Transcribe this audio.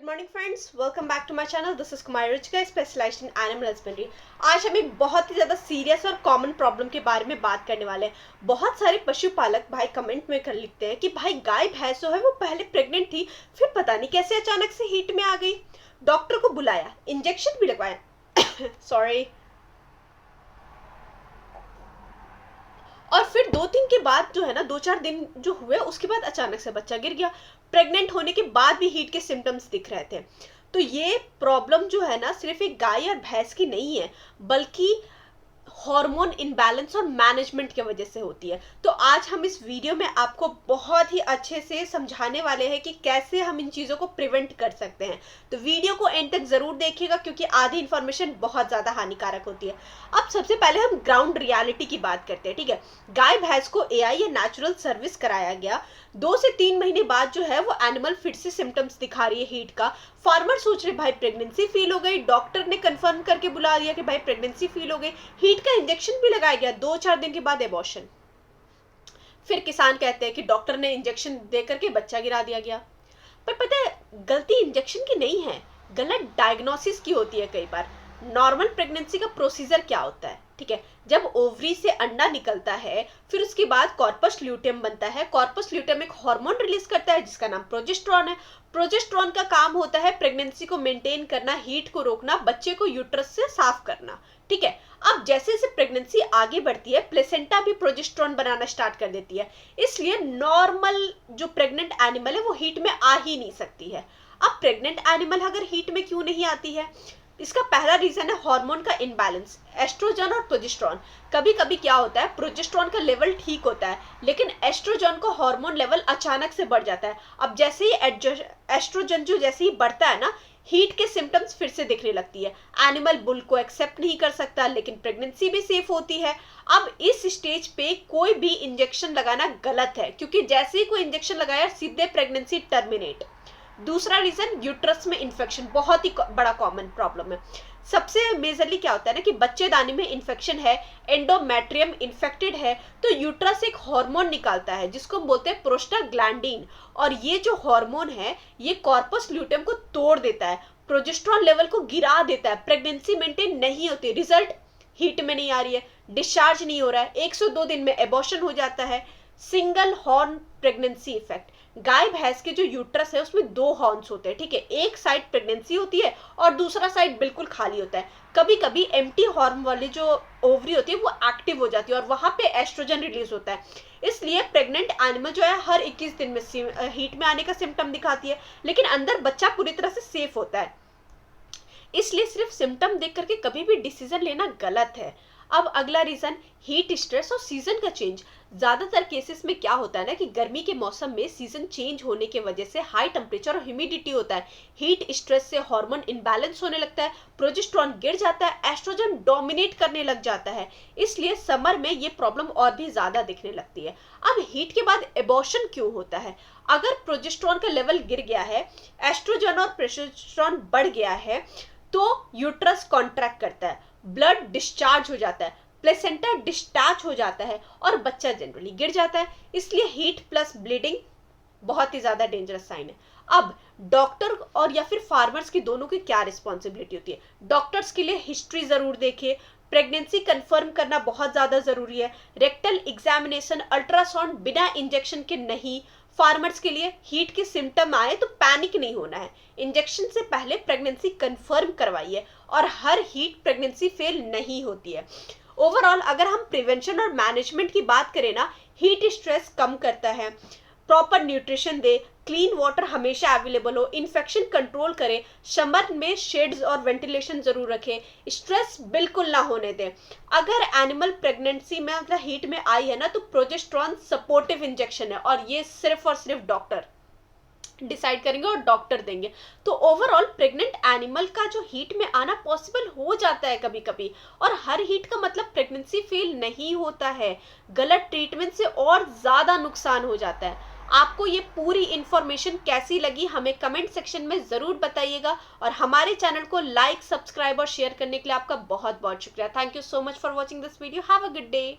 Morning friends, welcome back to my channel. This is Kumari Ruchika, specialised in animal husbandry. आज हम एक बहुत ही ज़्यादा सीरियस और कॉमन प्रॉब्लम के बारे में बात करने वाले हैं। बहुत सारे पशुपालक भाई कमेंट में कर लिखते हैं कि भाई गाय भैंस जो है वो पहले प्रेग्नेंट थी, फिर पता नहीं कैसे अचानक से हीट में आ गई। डॉक्टर को बुलाया, इंजेक्शन भी लगवाया सॉरी, और फिर 2-3 के बाद जो है ना, 2-4 दिन जो हुए उसके बाद अचानक से बच्चा गिर गया। प्रेग्नेंट होने के बाद भी हीट के सिम्टम्स दिख रहे थे। तो ये प्रॉब्लम जो है ना सिर्फ एक गाय और भैंस की नहीं है, बल्कि हार्मोन इनबैलेंस और मैनेजमेंट की वजह से होती है। तो आज हम इस वीडियो में आपको बहुत ही अच्छे से समझाने वाले हैं कि कैसे हम इन चीज़ों को प्रिवेंट कर सकते हैं। तो वीडियो को एंड तक ज़रूर देखिएगा, क्योंकि आधी इन्फॉर्मेशन बहुत ज़्यादा हानिकारक होती है। अब सबसे पहले हम ग्राउंड रियलिटी की बात करते हैं, ठीक है। गाय भैंस को एआई या नेचुरल सर्विस कराया गया, 2 से 3 महीने बाद जो है वो एनिमल फिर से सिम्टम्स दिखा रही है हीट का। फार्मर सोच रहे भाई प्रेगनेंसी फील हो गई, डॉक्टर ने कंफर्म करके बुला दिया कि भाई प्रेगनेंसी फील हो गई, हीट का इंजेक्शन भी लगाया गया, 2-4 दिन के बाद एबॉर्शन। फिर किसान कहते हैं कि डॉक्टर ने इंजेक्शन दे करके बच्चा गिरा दिया गया। पर पता है गलती इंजेक्शन की नहीं है, गलत डायग्नोसिस की होती है कई बार। नॉर्मल प्रेगनेंसी का प्रोसीजर क्या होता है, ठीक है। जब ओवरी से अंडा निकलता है, फिर उसके बाद कॉर्पस ल्यूटेम बनता है। कॉर्पस ल्यूटेम एक हार्मोन रिलीज करता है जिसका नाम प्रोजेस्टेरॉन है। प्रोजेस्टेरॉन का काम होता है प्रेगनेंसी को मेंटेन करना, हीट को रोकना, बच्चे को यूट्रस से साफ करना, ठीक है। अब जैसे जैसे प्रेगनेंसी आगे बढ़ती है, प्लेसेंटा भी प्रोजेस्टेरॉन बनाना स्टार्ट कर देती है। इसलिए नॉर्मल जो प्रेग्नेंट एनिमल है वो हीट में आ ही नहीं सकती है। अब प्रेग्नेंट एनिमल अगर हीट में क्यों नहीं आती है, इसका पहला रीजन है हार्मोन का इनबैलेंस, एस्ट्रोजन और प्रोजेस्टेरॉन। कभी कभी क्या होता है, प्रोजेस्टेरॉन का लेवल ठीक होता है, लेकिन एस्ट्रोजन का हार्मोन लेवल अचानक से बढ़ जाता है। अब जैसे ही एस्ट्रोजन जो जैसे ही बढ़ता है ना, हीट के सिम्टम्स फिर से दिखने लगती है। एनिमल बुल को एक्सेप्ट नहीं कर सकता, लेकिन प्रेगनेंसी भी सेफ होती है। अब इस स्टेज पे कोई भी इंजेक्शन लगाना गलत है, क्योंकि जैसे ही कोई इंजेक्शन लगाया सीधे प्रेगनेंसी टर्मिनेट। दूसरा रीजन, यूट्रस में इन्फेक्शन, बहुत ही बड़ा कॉमन प्रॉब्लम है। सबसे मेजरली क्या होता है ना कि बच्चेदानी में इन्फेक्शन है, एंडोमेट्रियम इन्फेक्टेड है, तो यूट्रस एक हार्मोन निकालता है जिसको हम बोलते हैं प्रोस्टाग्लैंडिन। और ये जो हार्मोन है ये कॉर्पस ल्यूटेम को तोड़ देता है, प्रोजेस्टेरॉन लेवल को गिरा देता है, प्रेगनेंसी मेंटेन नहीं होती। रिजल्ट, हीट में नहीं आ रही है, डिस्चार्ज नहीं हो रहा है, 102 दिन में एबॉर्शन हो जाता है। सिंगल हॉर्न प्रेगनेंसी इफेक्ट, गाय भैंस के जो यूट्रस है उसमें 2 हॉर्न्स होते हैं, ठीक है। एक साइड प्रेगनेंसी होती है और दूसरा साइड बिल्कुल खाली होता है। कभी कभी एम्प्टी हॉर्न वाली जो ओवरी होती है वो एक्टिव हो जाती है और वहां पे एस्ट्रोजन रिलीज होता है। इसलिए प्रेग्नेंट एनिमल जो है हर 21 दिन में हीट में आने का सिम्टम दिखाती है, लेकिन अंदर बच्चा पूरी तरह से सेफ होता है। इसलिए सिर्फ सिम्टम देख करके कभी भी डिसीजन लेना गलत है। अब अगला रीजन, हीट स्ट्रेस और सीजन का चेंज। ज्यादातर केसेस में क्या होता है ना कि गर्मी के मौसम में सीजन चेंज होने की वजह से हाई टेम्परेचर और ह्यूमिडिटी होता है। हीट स्ट्रेस से हार्मोन इनबैलेंस होने लगता है, प्रोजेस्टेरॉन गिर जाता है, एस्ट्रोजन डोमिनेट करने लग जाता है। इसलिए समर में ये प्रॉब्लम और भी ज्यादा दिखने लगती है। अब हीट के बाद एबॉर्शन क्यों होता है? अगर प्रोजेस्टेरॉन का लेवल गिर गया है, एस्ट्रोजन और प्रोजेस्टेरॉन बढ़ गया है, तो यूट्रस कॉन्ट्रैक्ट करता है, ब्लड डिस्चार्ज हो जाता है, प्लेसेंटा डिस्टैच हो जाता है और बच्चा जनरली गिर जाता है। इसलिए हीट प्लस ब्लीडिंग बहुत ही ज्यादा डेंजरस साइन है। अब डॉक्टर और या फिर फार्मर्स की दोनों की क्या रिस्पॉन्सिबिलिटी होती है? डॉक्टर्स के लिए हिस्ट्री जरूर देखिए, प्रेगनेंसी कंफर्म करना बहुत ज्यादा जरूरी है, रेक्टल एग्जामिनेशन, अल्ट्रासाउंड बिना इंजेक्शन के नहीं। फार्मर्स के लिए हीट के सिम्टम आए तो पैनिक नहीं होना है, इंजेक्शन से पहले प्रेगनेंसी कंफर्म करवाइए, और हर हीट प्रेगनेंसी फेल नहीं होती है। ओवरऑल अगर हम प्रिवेंशन और मैनेजमेंट की बात करें ना, हीट स्ट्रेस कम करता है, प्रॉपर न्यूट्रिशन दे, क्लीन वाटर हमेशा अवेलेबल हो, इन्फेक्शन कंट्रोल करें, समर में शेड्स और वेंटिलेशन जरूर रखें, स्ट्रेस बिल्कुल ना होने दें। अगर एनिमल प्रेगनेंसी में मतलब हीट में आई है ना, तो प्रोजेस्टेरॉन सपोर्टिव इंजेक्शन है और ये सिर्फ और सिर्फ डॉक्टर डिसाइड करेंगे और डॉक्टर देंगे। तो ओवरऑल प्रेग्नेंट एनिमल का जो हीट में आना पॉसिबल हो जाता है कभी कभी, और हर हीट का मतलब प्रेगनेंसी फेल नहीं होता है। गलत ट्रीटमेंट से और ज्यादा नुकसान हो जाता है। आपको ये पूरी इंफॉर्मेशन कैसी लगी हमें कमेंट सेक्शन में जरूर बताइएगा, और हमारे चैनल को लाइक, सब्सक्राइब और शेयर करने के लिए आपका बहुत बहुत शुक्रिया। Thank you so much for watching this video. Have a good day.